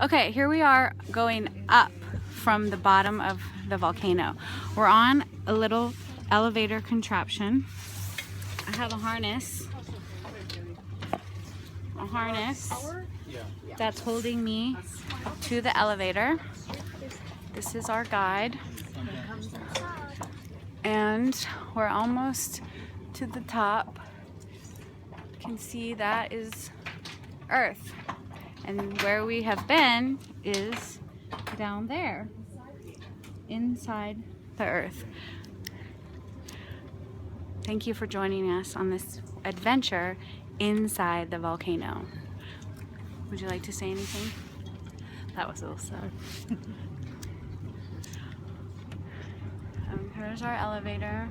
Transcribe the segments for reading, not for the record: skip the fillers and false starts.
Okay, here we are going up from the bottom of the volcano. We're on a little elevator contraption. I have a harness that's holding me to the elevator. This is our guide. And we're almost to the top. You can see that is Earth. And where we have been is down there, inside the Earth. Thank you for joining us on this adventure inside the volcano. Would you like to say anything? That was a little sad. Here's our elevator.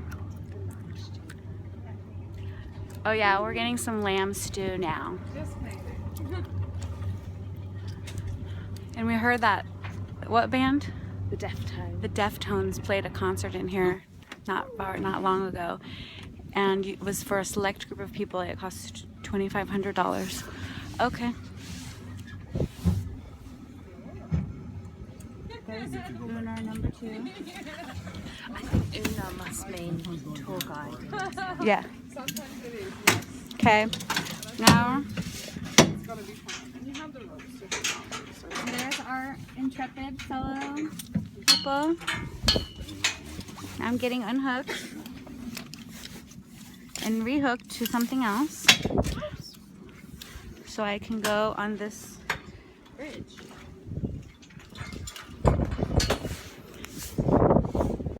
Oh yeah, we're getting some lamb stew now. And we heard that, what band? The Deftones. The Deftones played a concert in here not long ago. And it was for a select group of people. It cost $2,500. Okay. There's Lunar number 2. I think Una must mean tour guide. Yeah. Okay. Now, there's our intrepid fellow people. I'm getting unhooked and rehooked to something else so I can go on this bridge.